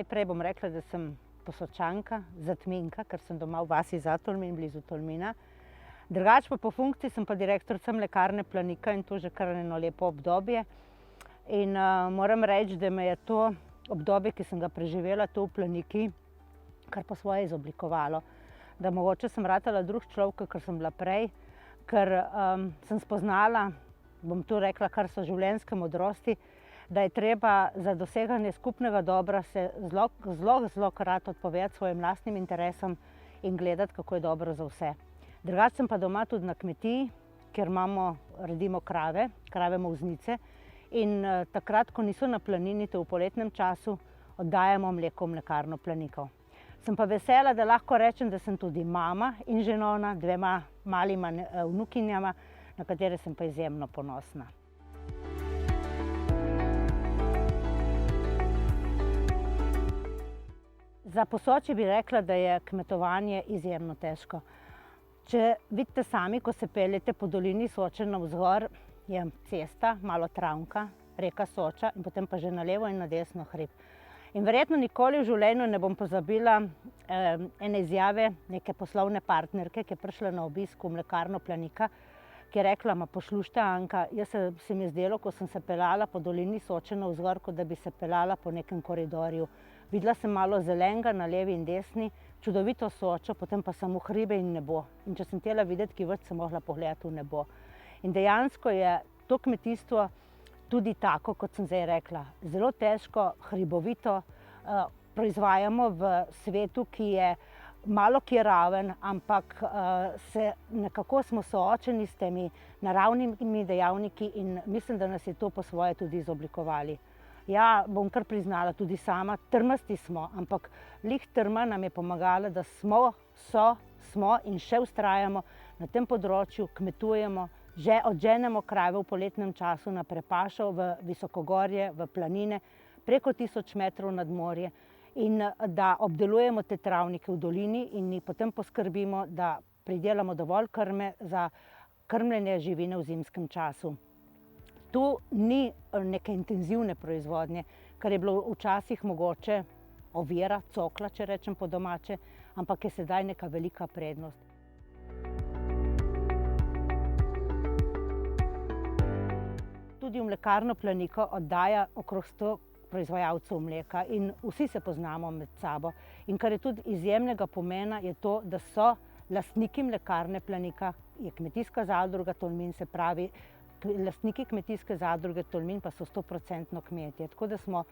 Najprej bom rekla, da sem Posočanka, Zatminka, ker sem doma v vasi Zatolmin, blizu Tolmina. Drugače pa po funkciji sem pa direktorica Mlekarne Planika in to že kar eno lepo obdobje. In moram reči, da me je to obdobje, ki sem ga preživela tu v Planiki, kar po svoje izoblikovalo. Da mogoče sem ratala drug človek, ker sem bila prej, ker sem spoznala, bom tu rekla, kar so življenjske modrosti, da je treba za doseganje skupnega dobra se zelo krat odpovedati svojim lastnim interesom in gledati, kako je dobro za vse. Drugače sem pa doma tudi na kmetiji, kjer redimo krave molznice in takrat, ko niso na planini, to v poletnem času, oddajamo mleko v Mlekarno Planikov. Sem pa vesela, da lahko rečem, da sem tudi mama in ženona dvema malima vnukinjama, na katere sem pa izjemno ponosna. Za Posočje bi rekla, da je kmetovanje izjemno težko. Če vidite sami, ko se peljete po dolini Soče navzgor, je cesta, malo travnka, reka Soča in potem pa že na levo in na desno hrib. In verjetno nikoli v življenju ne bom pozabila ene izjave neke poslovne partnerke, ki je prišla na obisk v Mlekarno Planika, ki je rekla: "Ma poslušajte, Anka, se mi je zdelo, ko sem se peljala po dolini Soče navzgor, kot da bi se peljala po nekem koridorju. Videla sem malo zelenega na levi in desni, čudovito Sočo, potem pa samo hribe in nebo. In če sem htela videti kaj več, sem mogla pogledati v nebo." In dejansko je to kmetijstvo tudi tako, kot sem zdaj rekla, zelo težko, hribovito, proizvajamo v svetu, ki je malo kje raven, ampak nekako smo soočeni s temi naravnimi dejavniki in mislim, da nas je to po svoje tudi izoblikovali. Ja, bom kar priznala, tudi sama, trmasti smo, ampak lih trma nam je pomagala, da smo in še vztrajamo na tem področju, kmetujemo, že odženemo krave v poletnem času na prepašo v visokogorje, v planine, preko 1000 metrov nad morje in da obdelujemo te travnike v dolini in potem poskrbimo, da pridelamo dovolj krme za krmljenje živine v zimskem času. Tu ni neke intenzivne proizvodnje, kar je bilo včasih mogoče ovira, cokla, če rečem po domače, ampak je sedaj neka velika prednost. Tudi v Mlekarno Planiko oddaja okrog 100 proizvajalcev mleka in vsi se poznamo med sabo. In kar je tudi izjemnega pomena, je to, da so lastniki Mlekarne Planika, je kmetijska zadruga Tolmin, se pravi, lastniki kmetijske zadruge Tolmin pa so 100% kmetje. Tako da smo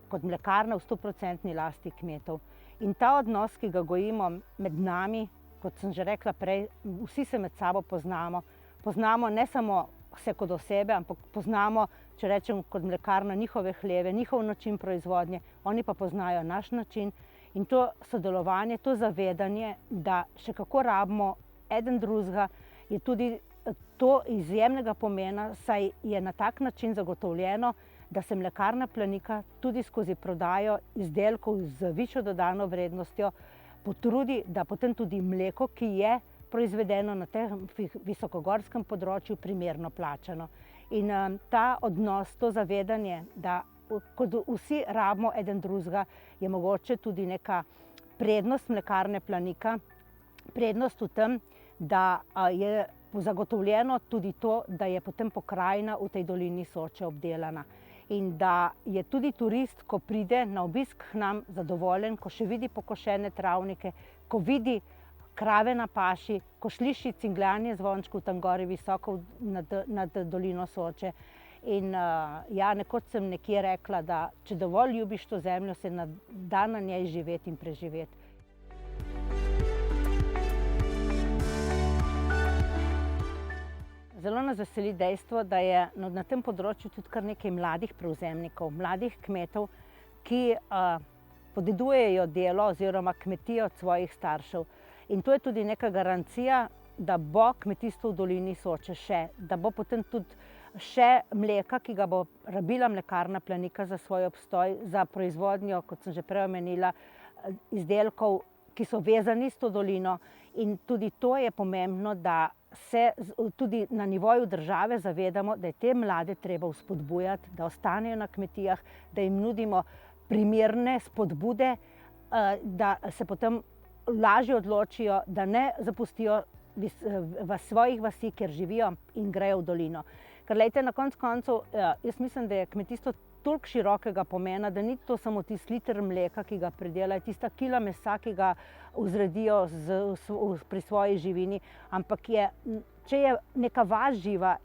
kot mlekarna v 100% lasti kmetov. In ta odnos, ki ga gojimo med nami, kot sem že rekla prej, vsi se med sabo poznamo. Poznamo ne samo vse kot osebe, ampak poznamo, če rečem, kot mlekarna njihove hleve, njihov način proizvodnje, oni pa poznajo naš način. In to sodelovanje, to zavedanje, da še kako rabimo eden drugega, je tudi to izjemnega pomena, saj je na tak način zagotovljeno, da se Mlekarna Planika tudi skozi prodajo izdelkov z višjo dodano vrednostjo potrudi, da potem tudi mleko, ki je proizvedeno na tem visokogorskem področju, primerno plačano. In ta odnos, to zavedanje, da kot vsi rabimo eden drugega, je mogoče tudi neka prednost Mlekarne Planika, prednost v tem, da je zagotovljeno tudi to, da je potem pokrajina v tej dolini Soče obdelana. In da je tudi turist, ko pride na obisk k nam, zadovoljen, ko še vidi pokošene travnike, ko vidi krave na paši, ko sliši cingljanje zvončkov tam gori visoko nad dolino Soče. In ja, nekoč sem nekje rekla, da če dovolj ljubiš to zemljo, se da na njej živeti in preživeti. Zelo nas veseli dejstvo, da je na tem področju tudi kar nekaj mladih prevzemnikov, mladih kmetov, ki podedujejo delo oziroma kmetijo od svojih staršev. In to je tudi neka garancija, da bo kmetijstvo v dolini Soče še, da bo potem tudi še mleka, ki ga bo rabila Mlekarna Planika za svoj obstoj, za proizvodnjo, kot sem že prej omenila, izdelkov, ki so vezani s to dolino. In tudi to je pomembno, da se tudi na nivoju države zavedamo, da je te mlade treba vzpodbujati, da ostanejo na kmetijah, da jim nudimo primerne spodbude, da se potem lažje odločijo, da ne zapustijo v svojih vasi, kjer živijo, in grejo v dolino. Ker lejte, na koncu koncev, jaz mislim, da je kmetijstvo toliko širokega pomena, da ni to samo tisti liter mleka, ki ga pridelajo, tista kila mesa, ki ga vzredijo pri svoji živini, ampak če je neka vas živa,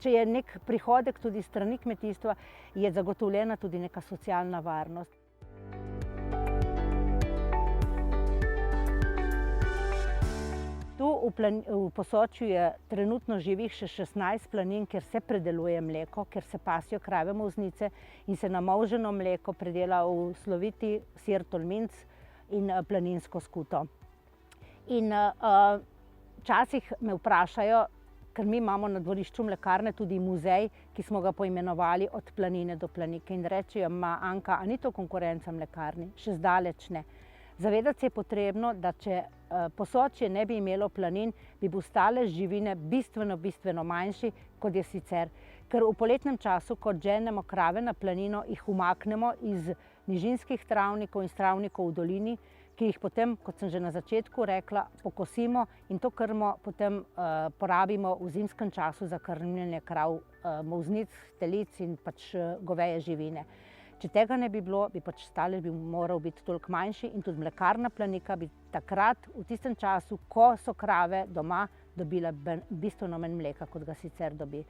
če je nek prihodek tudi strani kmetijstva, je zagotovljena tudi neka socialna varnost. Tu v Posočju je trenutno živih še 16 planin, kjer se predeluje mleko, kjer se pasijo krave molznice in se namolženo mleko predela v sloviti sir tolminc in planinsko skuto. In včasih me vprašajo, ker mi imamo na dvorišču mlekarne tudi muzej, ki smo ga poimenovali Od planine do planike, in rečejo: Anka, a ni to konkurenca mlekarni? Še zdaleč ne. Zavedati se je potrebno, da če Posočje ne bi imelo planin, bi bil stalež živine bistveno manjši, kot je sicer. Ker v poletnem času, ko ženemo krave na planino, jih umaknemo iz nižinskih travnikov in travnikov v dolini, ki jih potem, kot sem že na začetku rekla, pokosimo in to krmo potem porabimo v zimskem času za krmljenje krav, molznic, telic in pač goveje živine. Če tega ne bi bilo, bi pač stalež moral biti toliko manjši in tudi mlekarna Planika bi takrat, v tistem času, ko so krave doma, dobila bistveno manj mleka, kot ga sicer dobi.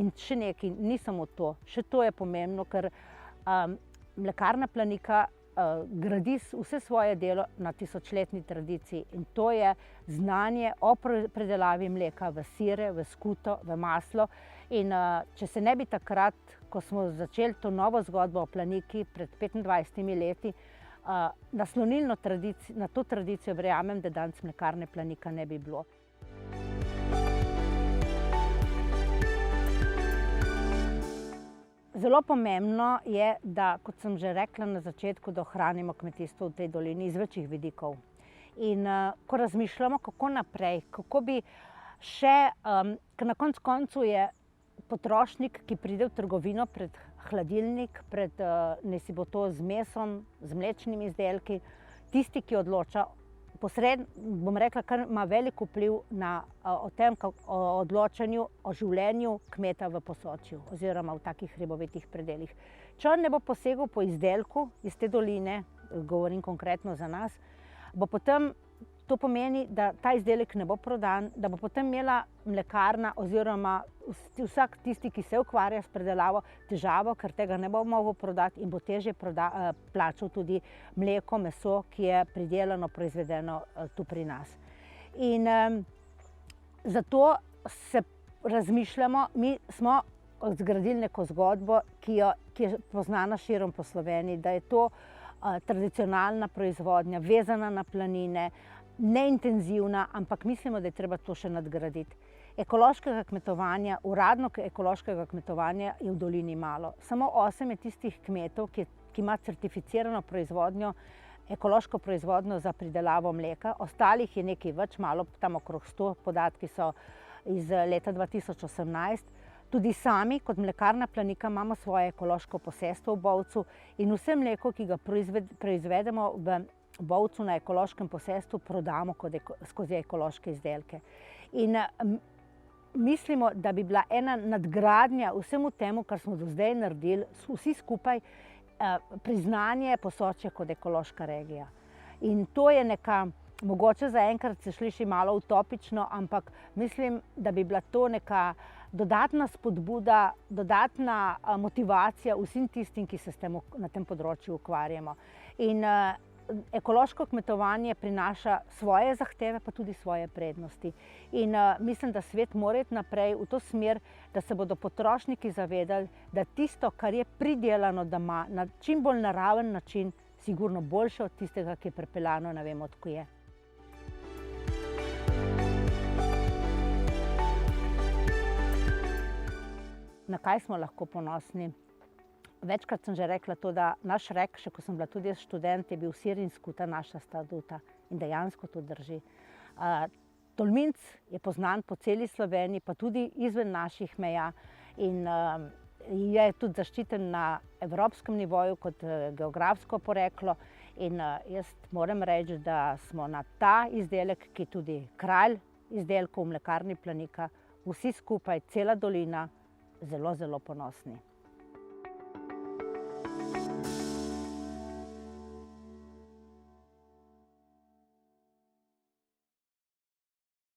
In še nekaj, ni samo to, še to je pomembno, ker mlekarna Planika gradi vse svoje delo na tisočletni tradiciji in to je znanje o predelavi mleka v sire, v skuto, v maslo. In če se ne bi takrat, ko smo začeli to novo zgodbo o Planiki pred 25 leti, naslonili na to tradicijo, verjamem, da danes mlekarne Planika ne bi bilo. Zelo pomembno je, da, kot sem že rekla na začetku, da ohranimo kmetijstvo v tej dolini iz večjih vidikov. In ko razmišljamo, kako naprej, kako bi še, ker na koncu koncev je potrošnik, ki pride v trgovino pred hladilnik, naj si bo to z mesom, z mlečnimi izdelki, tisti, ki odloča, bom rekla, kar ima velik vpliv o tem, o odločanju, o življenju kmeta v Posočju oziroma v takih hribovitih predelih. Če on ne bo posegel po izdelku iz te doline, govorim konkretno za nas, bo potem to pomeni, da ta izdelek ne bo prodan, da bo potem imela mlekarna oziroma vsak tisti, ki se ukvarja s predelavo, težavo, ker tega ne bo mogel prodati in bo težje plačal tudi mleko, meso, ki je pridelano, proizvedeno tu pri nas. In zato se razmišljamo, mi smo zgradili neko zgodbo, ki je poznana širom po Sloveniji, da je to tradicionalna proizvodnja, vezana na planine, neintenzivna, ampak mislimo, da je treba to še nadgraditi. Ekološkega kmetovanja, uradno ekološkega kmetovanja je v dolini malo. Samo 8 je tistih kmetov, ki ima certificirano proizvodnjo, ekološko proizvodnjo za pridelavo mleka. Ostalih je nekaj več, malo tam okrog 100, podatki so iz leta 2018. Tudi sami, kot mlekarna Planika, imamo svoje ekološko posestvo v Bovcu in vse mleko, ki ga proizvedemo v Bovcu na ekološkem posestvu, prodamo skozi ekološke izdelke. In mislimo, da bi bila ena nadgradnja vsemu temu, kar smo do zdaj naredili, vsi skupaj, priznanje Posočja kot ekološka regija. In to je neka, mogoče zaenkrat se sliši malo utopično, ampak mislim, da bi bila to neka dodatna spodbuda, dodatna motivacija vsem tistim, ki se na tem področju ukvarjamo. In ekološko kmetovanje prinaša svoje zahteve, pa tudi svoje prednosti. In mislim, da svet mora iti naprej v to smer, da se bodo potrošniki zavedali, da tisto, kar je pridelano doma, na čim bolj naraven način, sigurno boljše od tistega, ki je pripeljano, ne vem, odkud je. Na kaj smo lahko ponosni? Večkrat sem že rekla to, da naš rek, še ko sem bila tudi jaz študent, je bil sir in skuta naša statuta in dejansko to drži. Tolminc je poznan po celi Sloveniji, pa tudi izven naših meja in je tudi zaščiten na evropskem nivoju kot geografsko poreklo. In jaz moram reči, da smo na ta izdelek, ki je tudi kralj izdelkov v Mlekarni Planika, vsi skupaj, cela dolina, zelo, zelo ponosni.